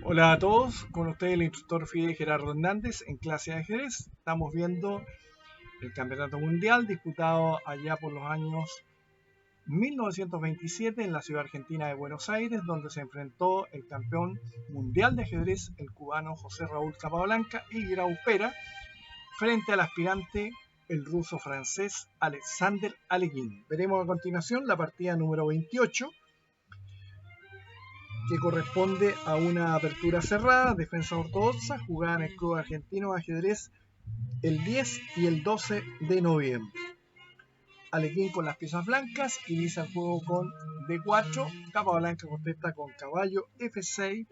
Hola a todos, con ustedes el instructor Fidel Gerardo Hernández en clase de ajedrez. Estamos viendo el campeonato mundial disputado allá por los años 1927 en la ciudad argentina de Buenos Aires, donde se enfrentó el campeón mundial de ajedrez, el cubano José Raúl Capablanca y Grau Pera, frente al aspirante, el ruso-francés Alexander Alekhine. Veremos a continuación la partida número 28, que corresponde a una apertura cerrada, defensa ortodoxa, jugada en el Club Argentino de Ajedrez el 10 y el 12 de noviembre. Alekhine con las piezas blancas inicia el juego con D4, Capablanca contesta con caballo F6,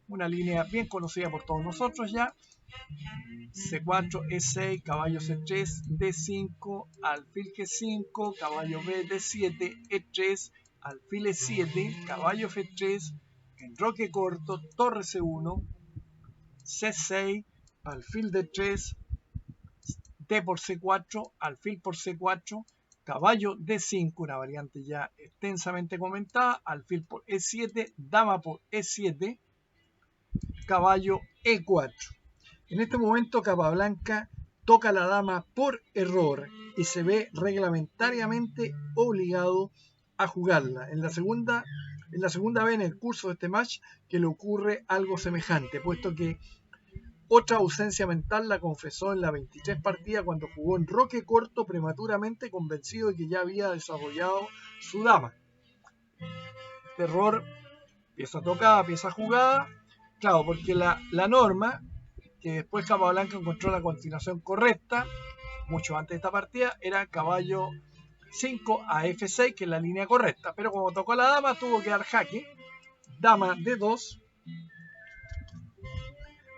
una línea bien conocida por todos nosotros ya, C4, E6, caballo C3, D5, alfil G5, caballo B, D7, E3, alfil E7, caballo F3, enroque corto, torre C1, C6, alfil D3, D por C4, alfil por C4, caballo D5, una variante ya extensamente comentada, alfil por E7, dama por E7, caballo E4. En este momento Capablanca toca la dama por error y se ve reglamentariamente obligado a jugarla. En la segunda vez en el curso de este match que le ocurre algo semejante, puesto que otra ausencia mental la confesó en la 23 partida cuando jugó en roque corto prematuramente, convencido de que ya había desarrollado su dama. Este error, pieza tocada, pieza jugada, claro, porque la norma, que después Capablanca encontró la continuación correcta, mucho antes de esta partida, era caballo 5 a F6, que es la línea correcta, pero como tocó la dama tuvo que dar jaque, dama D2.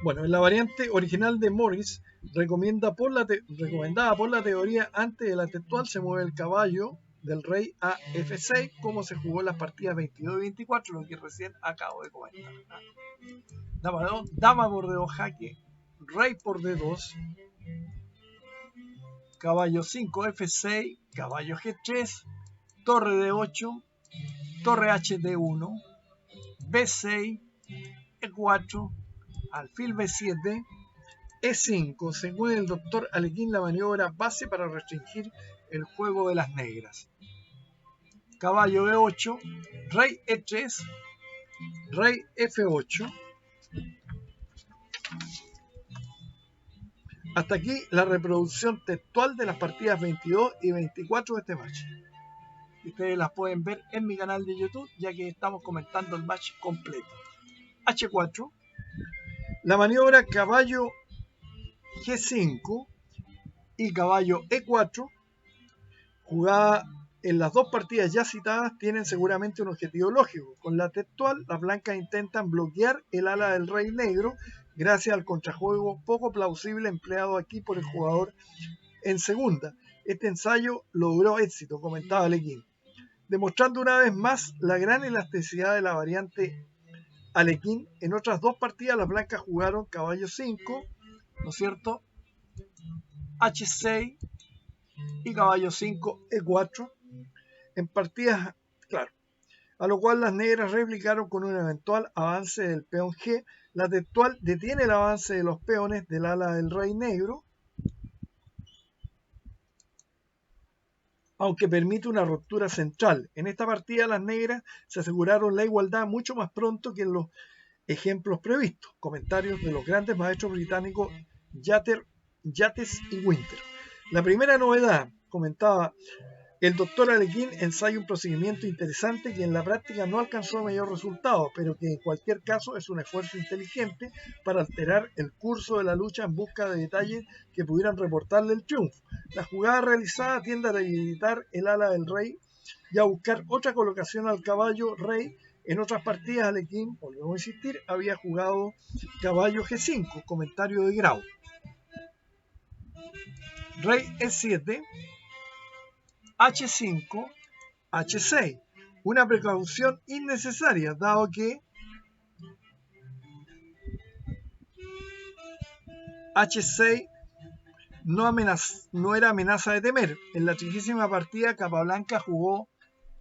Bueno, en la variante original de Morris, recomendada por la teoría antes de la textual, se mueve el caballo del rey a F6, como se jugó en las partidas 22 y 24, lo que recién acabo de comentar. Dama D2, dama por D2 jaque, rey por D2, caballo 5 F6, caballo G3, torre D8, torre HD1, B6, E4, alfil B7, E5. Según el doctor Alekhine, la maniobra base para restringir el juego de las negras. Caballo E8, rey E3, rey F8. Hasta aquí la reproducción textual de las partidas 22 y 24 de este match. Ustedes las pueden ver en mi canal de YouTube, ya que estamos comentando el match completo. H4, la maniobra caballo G5 y caballo E4, jugada en las dos partidas ya citadas, tienen seguramente un objetivo lógico. Con la textual, las blancas intentan bloquear el ala del rey negro gracias al contrajuego poco plausible empleado aquí por el jugador en segunda. Este ensayo logró éxito, comentaba Alekhine, demostrando una vez más la gran elasticidad de la variante Alekhine. En otras dos partidas las blancas jugaron caballo 5, ¿no es cierto?, H6 y caballo 5 E4 en partidas, claro, a lo cual las negras replicaron con un eventual avance del peón G. La textual detiene el avance de los peones del ala del rey negro, aunque permite una ruptura central. En esta partida las negras se aseguraron la igualdad mucho más pronto que en los ejemplos previstos. Comentarios de los grandes maestros británicos Yates y Winter. La primera novedad, comentaba el doctor Alekhine, ensaya un procedimiento interesante que en la práctica no alcanzó mayor resultado, pero que en cualquier caso es un esfuerzo inteligente para alterar el curso de la lucha en busca de detalles que pudieran reportarle el triunfo. La jugada realizada tiende a debilitar el ala del rey y a buscar otra colocación al caballo rey. En otras partidas Alekhine, volvemos a insistir, había jugado caballo G5, comentario de Grau. Rey E7, H5, H6. Una precaución innecesaria, dado que H6 no era amenaza de temer. En la triquísima partida Capablanca jugó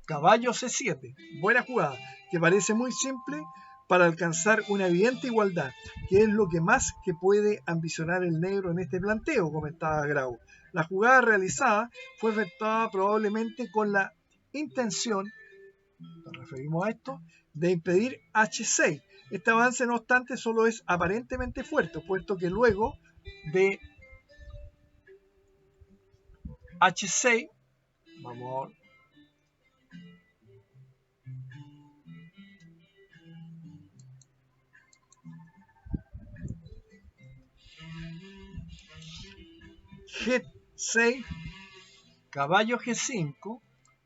caballo C7. Buena jugada, que parece muy simple, para alcanzar una evidente igualdad, que es lo que más que puede ambicionar el negro en este planteo, comentaba Grau. La jugada realizada fue efectuada probablemente con la intención, nos referimos a esto, de impedir H6. Este avance, no obstante, solo es aparentemente fuerte, puesto que luego de H6, vamos a ver, G6, caballo G5,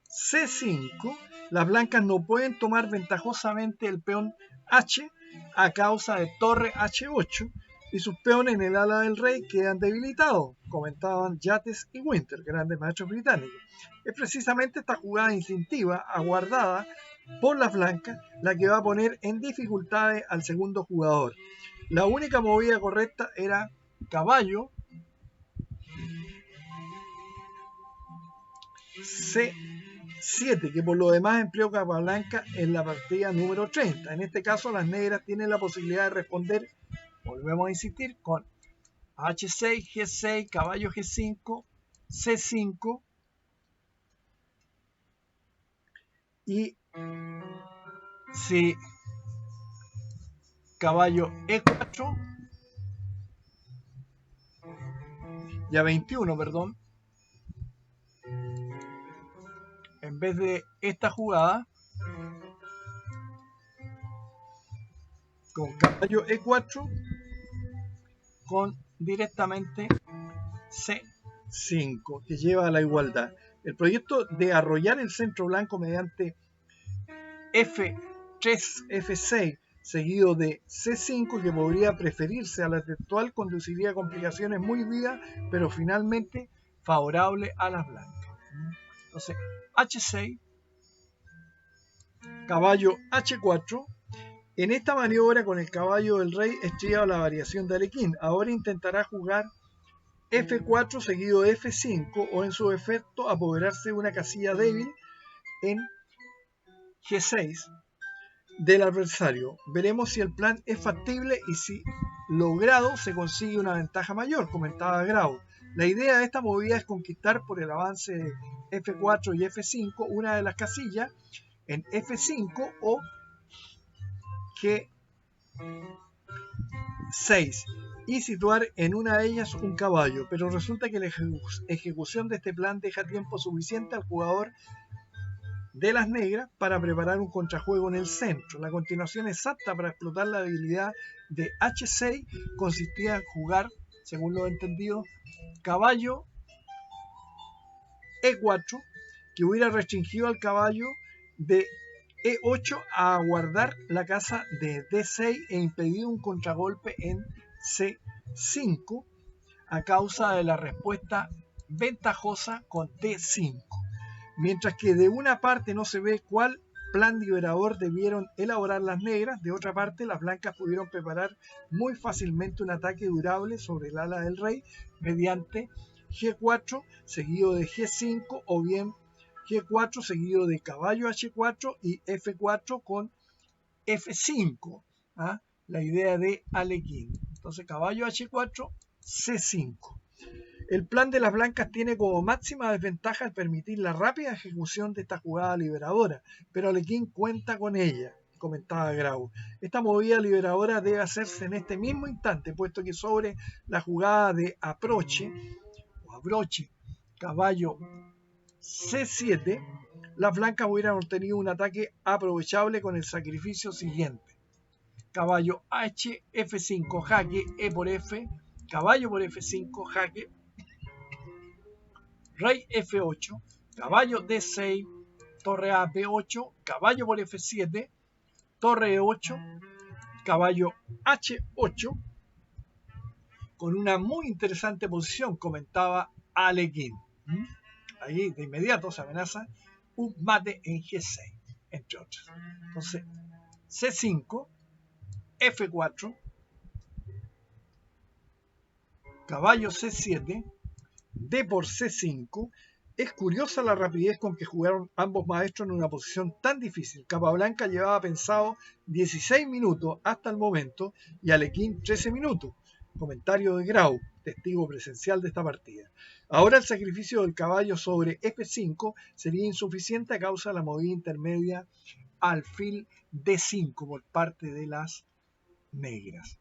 C5, las blancas no pueden tomar ventajosamente el peón H a causa de torre H8 y sus peones en el ala del rey quedan debilitados, comentaban Yates y Winter, grandes maestros británicos. Es precisamente esta jugada instintiva, aguardada por las blancas, la que va a poner en dificultades al segundo jugador. La única movida correcta era caballo C7, que por lo demás empleó Capablanca en la partida número 30. En este caso, las negras tienen la posibilidad de responder, volvemos a insistir, con H6, G6, caballo G5, C5 y si caballo E4 y A21, perdón, en vez de esta jugada con caballo E4 con directamente C5, que lleva a la igualdad. El proyecto de arrollar el centro blanco mediante F3, F6 seguido de C5, que podría preferirse a la textual, conduciría a complicaciones muy vivas, pero finalmente favorable a las blancas. Entonces, H6, caballo H4. En esta maniobra con el caballo del rey estriba la variación de Alekhine. Ahora intentará jugar F4 seguido de F5 o en su efecto apoderarse de una casilla débil en G6 del adversario. Veremos si el plan es factible y si logrado se consigue una ventaja mayor, comentaba Grau. La idea de esta movida es conquistar por el avance de F4 y F5 una de las casillas en F5 o G6 y situar en una de ellas un caballo, pero resulta que la ejecución de este plan deja tiempo suficiente al jugador de las negras para preparar un contrajuego en el centro. La continuación exacta para explotar la debilidad de H6 consistía en jugar, según lo entendido, caballo E4, que hubiera restringido al caballo de E8 a guardar la casa de D6 e impedido un contragolpe en C5 a causa de la respuesta ventajosa con D5. Mientras que de una parte no se ve cuál plan liberador debieron elaborar las negras, de otra parte las blancas pudieron preparar muy fácilmente un ataque durable sobre el ala del rey mediante G4 seguido de G5 o bien G4 seguido de caballo H4 y F4 con F5. ¿Ah? La idea de Alekhine. Entonces caballo H4, C5. El plan de las blancas tiene como máxima desventaja el permitir la rápida ejecución de esta jugada liberadora, pero Alekhine cuenta con ella, comentaba Grau. Esta movida liberadora debe hacerse en este mismo instante, puesto que sobre la jugada de aproche o abroche, caballo C7, las blancas hubieran obtenido un ataque aprovechable con el sacrificio siguiente. Caballo H, F5, jaque, E por F, caballo por F5, jaque, rey F8, caballo D6, torre A, B8, caballo por F7, torre E8, caballo H8, con una muy interesante posición, comentaba Alekhine. Ahí de inmediato se amenaza un mate en G6, entre otros. Entonces, C5, F4, caballo C7, D por C5, Es curiosa la rapidez con que jugaron ambos maestros en una posición tan difícil. Capablanca llevaba pensado 16 minutos hasta el momento y Alekhine 13 minutos. Comentario de Grau, testigo presencial de esta partida. Ahora el sacrificio del caballo sobre F5 sería insuficiente a causa de la movida intermedia alfil D5 por parte de las negras.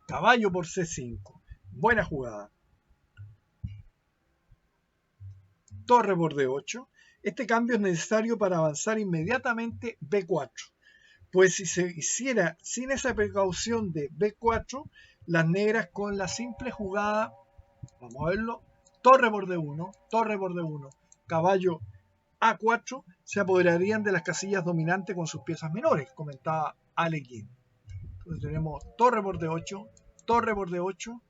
Caballo por C5. Buena jugada. Torre por D8. Este cambio es necesario para avanzar inmediatamente B4. Pues si se hiciera sin esa precaución de B4, las negras con la simple jugada, vamos a verlo, torre por D1, torre por D1, caballo A4, se apoderarían de las casillas dominantes con sus piezas menores, comentaba Alekhine. Entonces tenemos torre por D8, torre por D8,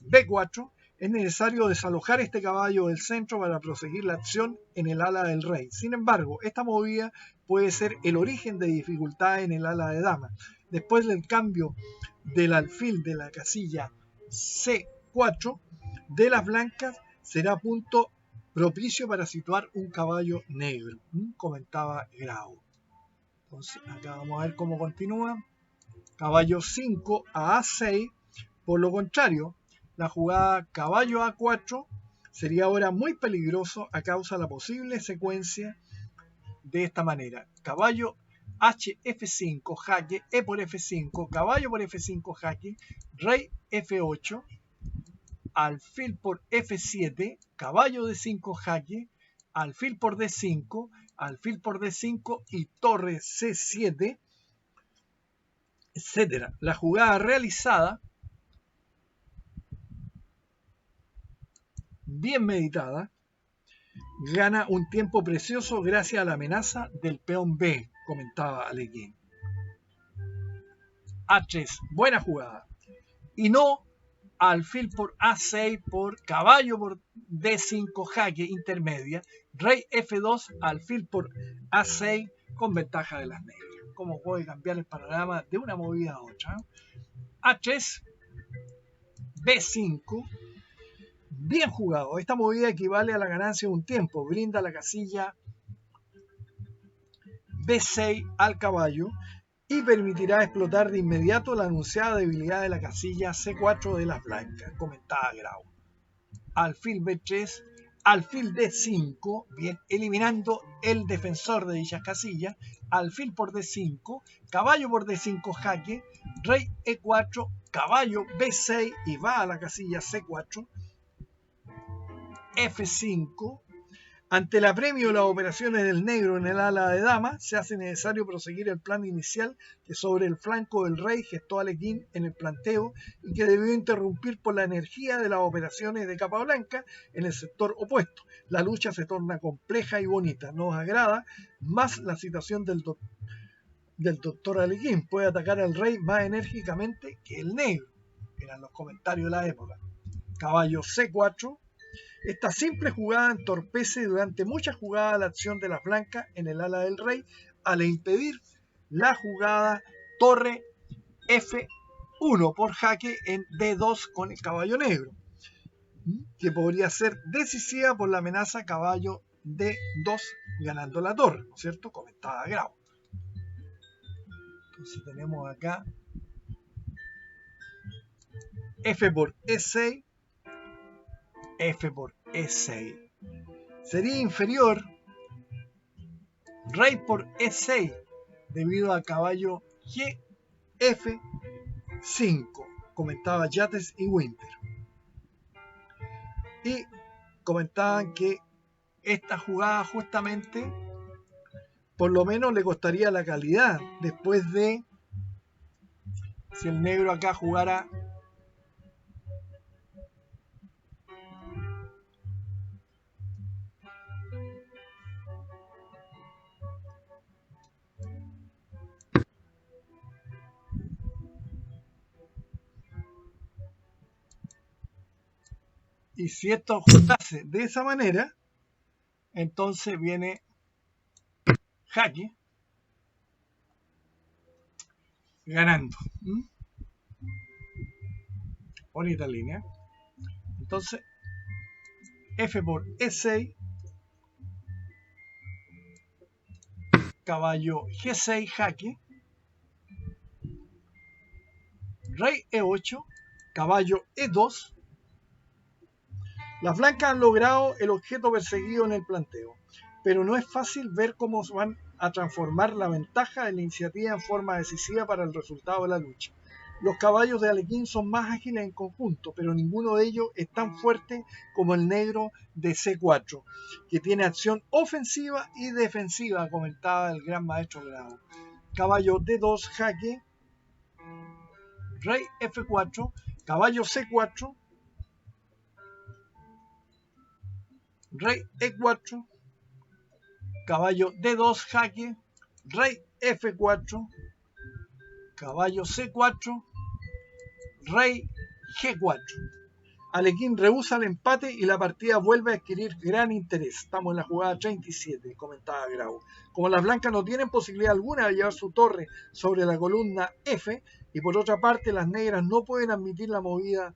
B4. Es necesario desalojar este caballo del centro para proseguir la acción en el ala del rey. Sin embargo, esta movida puede ser el origen de dificultades en el ala de dama. Después del cambio del alfil de la casilla C4 de las blancas, será punto propicio para situar un caballo negro, comentaba Grau. Entonces, acá vamos a ver cómo continúa. Caballo 5 a A6. Por lo contrario, la jugada caballo A4 sería ahora muy peligroso a causa de la posible secuencia de esta manera. Caballo HF5, jaque, E por F5, caballo por F5, jaque, rey F8, alfil por F7, caballo D5, jaque, alfil por D5, alfil por D5 y torre C7, etc. La jugada realizada, bien meditada, gana un tiempo precioso gracias a la amenaza del peón B, comentaba Alekhine. A3, buena jugada. Y no alfil por A6 por caballo por D5 jaque intermedia, rey F2, alfil por A6 con ventaja de las negras. ¿Cómo puede cambiar el panorama de una movida a otra? A3, B5. Bien jugado. Esta movida equivale a la ganancia de un tiempo. Brinda la casilla B6 al caballo y permitirá explotar de inmediato la anunciada debilidad de la casilla C4 de las blancas, comentaba Grau. Alfil B3, alfil D5, bien, eliminando el defensor de dichas casillas, alfil por D5, caballo por D5 jaque, rey E4, caballo B6 y va a la casilla C4, F5. Ante el apremio de las operaciones del negro en el ala de dama, se hace necesario proseguir el plan inicial que sobre el flanco del rey gestó Alekhine en el planteo y que debió interrumpir por la energía de las operaciones de Capablanca en el sector opuesto. La lucha se torna compleja y bonita. Nos agrada más la situación del doctor Alekhine. Puede atacar al rey más enérgicamente que el negro. Eran los comentarios de la época. Caballo C4. Esta simple jugada entorpece durante muchas jugadas la acción de las blancas en el ala del rey al impedir la jugada torre F1 por jaque en D2 con el caballo negro, que podría ser decisiva por la amenaza caballo D2 ganando la torre, ¿no es cierto? Comentaba Grau. Entonces tenemos acá F por E6, F por E6. Sería inferior rey por E6 debido al caballo GF5, comentaba Yates y Winter. Y comentaban que esta jugada justamente por lo menos le costaría la calidad después de si el negro acá jugara y si esto ajustase de esa manera, entonces viene jaque ganando. Bonita línea. Entonces F por E6, caballo G6 jaque, rey E8, caballo E2. Las blancas han logrado el objeto perseguido en el planteo, pero no es fácil ver cómo van a transformar la ventaja de la iniciativa en forma decisiva para el resultado de la lucha. Los caballos de Alekhine son más ágiles en conjunto, pero ninguno de ellos es tan fuerte como el negro de C4, que tiene acción ofensiva y defensiva, comentaba el gran maestro Grau. Caballo D2 jaque, rey F4, caballo C4, rey E4, caballo D2 jaque, rey F4, caballo C4, rey G4. Alekhine rehúsa el empate y la partida vuelve a adquirir gran interés. Estamos en la jugada 37, comentaba Grau. Como las blancas no tienen posibilidad alguna de llevar su torre sobre la columna F, y por otra parte las negras no pueden admitir la movida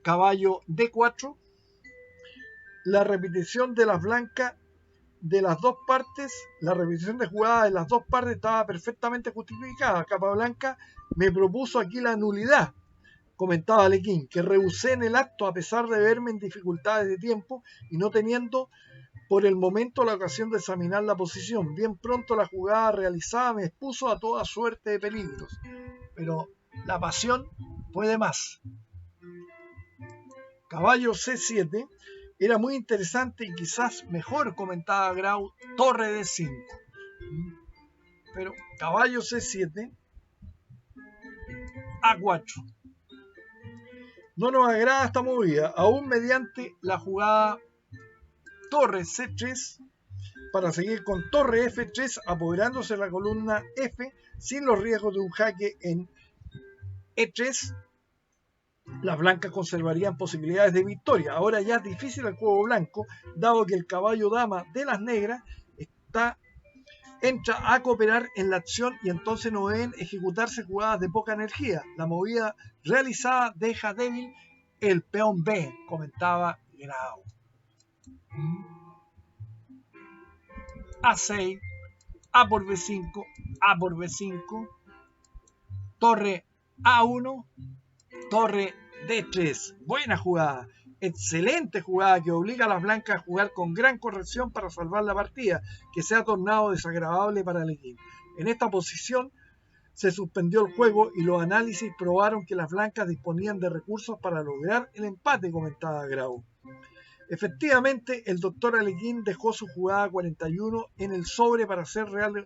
caballo D4, la repetición de las blancas de las dos partes, la repetición de jugada de las dos partes estaba perfectamente justificada. Capablanca me propuso aquí la nulidad, comentaba Alekhine, que rehusé en el acto a pesar de verme en dificultades de tiempo y no teniendo por el momento la ocasión de examinar la posición. Bien pronto la jugada realizada me expuso a toda suerte de peligros, pero la pasión puede más. Caballo C7 era muy interesante y quizás mejor, comentaba Grau, torre de 5. Pero caballo C7, A4. No nos agrada esta movida, aún mediante la jugada torre C3 para seguir con torre F3 apoderándose de la columna F sin los riesgos de un jaque en E3. Las blancas conservarían posibilidades de victoria. Ahora ya es difícil el juego blanco, dado que el caballo dama de las negras entra a cooperar en la acción y entonces no deben ejecutarse jugadas de poca energía. La movida realizada deja débil el peón B, comentaba Grau. A6, A por B5, A por B5, torre A1, torre D3. Buena jugada, excelente jugada que obliga a las blancas a jugar con gran corrección para salvar la partida, que se ha tornado desagradable para Alekhine. En esta posición se suspendió el juego y los análisis probaron que las blancas disponían de recursos para lograr el empate, comentaba Grau. Efectivamente, el doctor Alekhine dejó su jugada 41 en el sobre para ser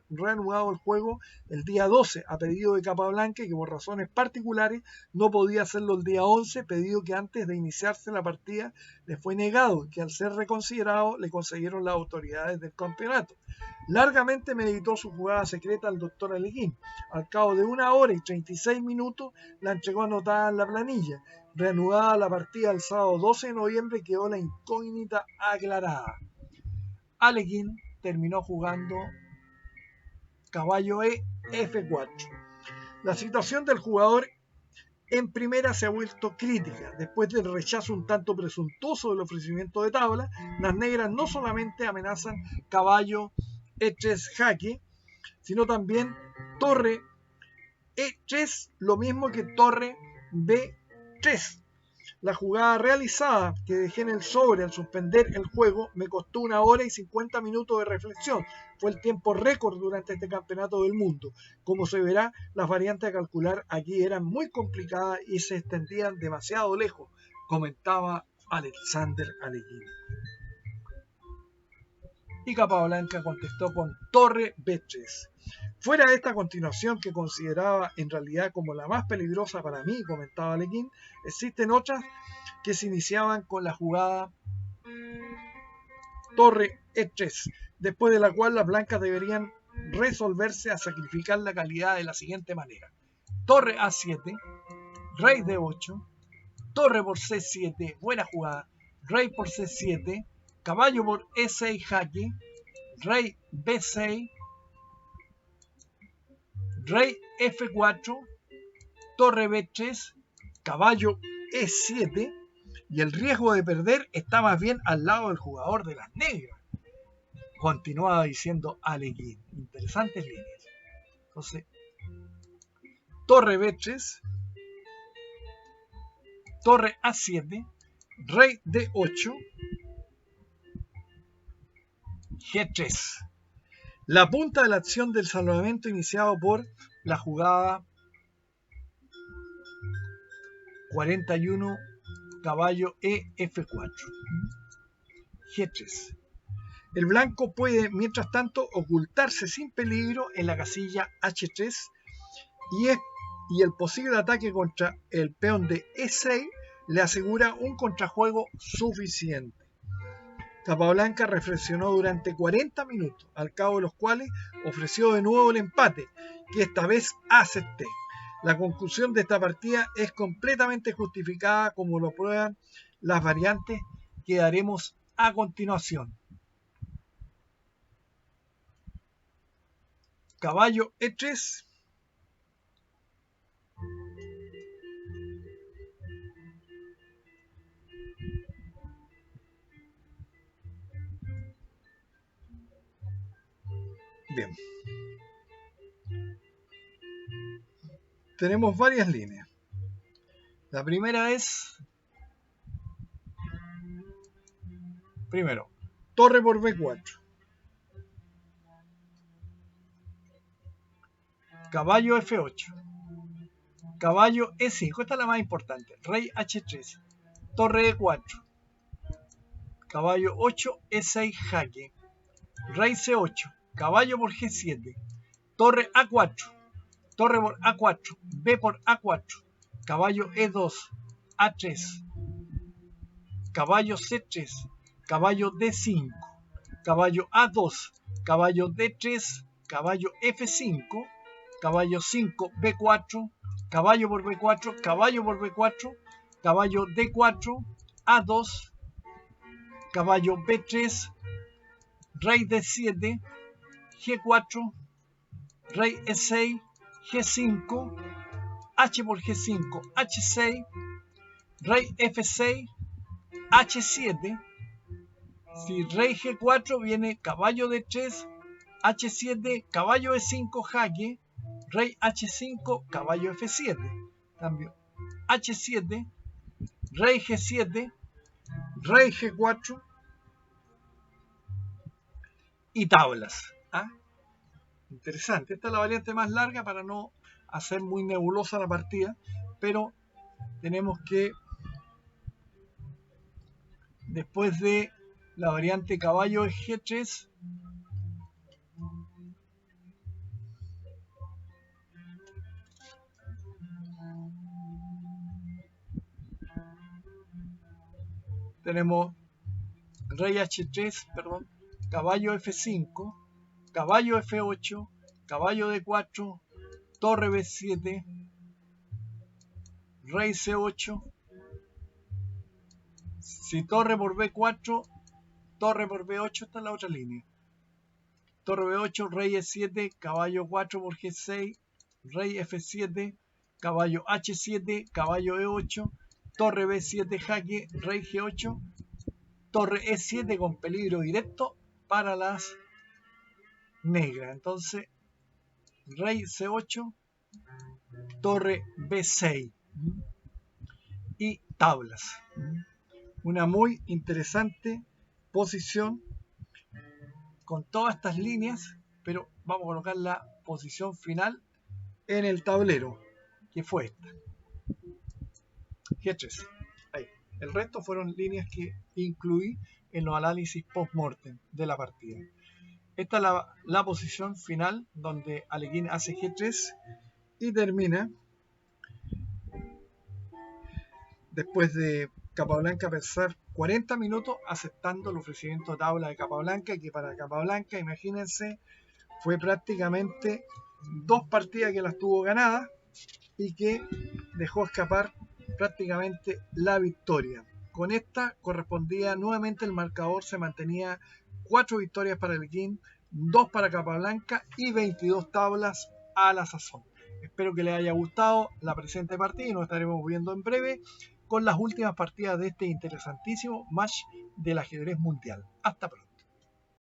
reanudado el juego el día 12 a pedido de Capablanca, que por razones particulares no podía hacerlo el día 11, pedido que antes de iniciarse la partida le fue negado y que al ser reconsiderado le concedieron las autoridades del campeonato. Largamente meditó su jugada secreta al doctor Alekhine. Al cabo de 1 hora y 36 minutos la entregó anotada en la planilla. Reanudada la partida el sábado 12 de noviembre quedó la incógnita aclarada. Alekhine terminó jugando caballo E, F4. La situación del jugador en primera se ha vuelto crítica. Después del rechazo un tanto presuntuoso del ofrecimiento de tabla, las negras no solamente amenazan caballo E3 jaque, sino también torre E3, lo mismo que torre B3. La jugada realizada que dejé en el sobre al suspender el juego me costó 1 hora y 50 minutos de reflexión. Fue el tiempo récord durante este campeonato del mundo. Como se verá, las variantes a calcular aquí eran muy complicadas y se extendían demasiado lejos, comentaba Alexander Alekhine. Y Capablanca contestó con torre B3. Fuera de esta continuación que consideraba en realidad como la más peligrosa para mí, comentaba Alekhine, existen otras que se iniciaban con la jugada torre E3, después de la cual las blancas deberían resolverse a sacrificar la calidad de la siguiente manera: torre A7, rey D8, torre por C7, buena jugada, rey por C7, caballo por E6 jaque, rey B6, rey F4, torre B3, caballo E7, y el riesgo de perder está más bien al lado del jugador de las negras, continuaba diciendo Alekhine. Interesantes líneas. Entonces, torre B3, torre A7, rey D8, G3. La punta de la acción del salvamento iniciado por la jugada 41, caballo EF4, G3. El blanco puede, mientras tanto, ocultarse sin peligro en la casilla H3 y el posible ataque contra el peón de E6 le asegura un contrajuego suficiente. Capablanca reflexionó durante 40 minutos, al cabo de los cuales ofreció de nuevo el empate, que esta vez acepté. La conclusión de esta partida es completamente justificada, como lo prueban las variantes que daremos a continuación. Caballo E3. Bien. Tenemos varias líneas. La primera es, primero, torre por B4. Caballo F8. Caballo E5. Esta es la más importante. Rey H3. Torre E4. Caballo 8, E6, jaque. Rey C8. Caballo por G7. Torre A4. Torre por A4. B por A4. Caballo E2. A3. Caballo C3. Caballo D5. Caballo A2. Caballo D3. Caballo F5. Caballo 5, B4. Caballo por B4. Caballo por B4. Caballo D4. A2. Caballo B3. Rey D7. G4. Rey E6. G5. H por G5. H6. Rey F6. H7. Si rey G4 viene caballo D3. H7. Caballo E5. Jaque. Rey H5. Caballo F7. Cambio. H7. Rey G7. Rey G4. Y tablas. ¿Ah? Interesante. Esta es la variante más larga para no hacer muy nebulosa la partida, pero tenemos que, después de la variante caballo G3, tenemos rey H3, perdón, caballo F5, caballo F8, caballo D4, torre B7, rey C8. Si torre por B4, torre por B8, esta es la otra línea. Torre B8, rey E7, caballo 4 por G6, rey F7, caballo H7, caballo E8, torre B7 jaque, rey G8, torre E7 con peligro directo para las negras. Entonces, rey C8, torre B6 y tablas. Una muy interesante posición con todas estas líneas, pero vamos a colocar la posición final en el tablero, que fue esta. G3. Ahí. El resto fueron líneas que incluí en los análisis post-mortem de la partida. Esta es la posición final donde Alekhine hace G3 y termina, después de Capablanca pensar 40 minutos, aceptando el ofrecimiento de tabla de Capablanca, que para Capablanca, imagínense, fue prácticamente 2 partidas que las tuvo ganadas y que dejó escapar prácticamente la victoria. Con esta correspondía nuevamente, el marcador se mantenía 4 victorias para Alekhine, 2 para Capablanca y 22 tablas a la sazón. Espero que les haya gustado la presente partida y nos estaremos viendo en breve con las últimas partidas de este interesantísimo match del ajedrez mundial. Hasta pronto.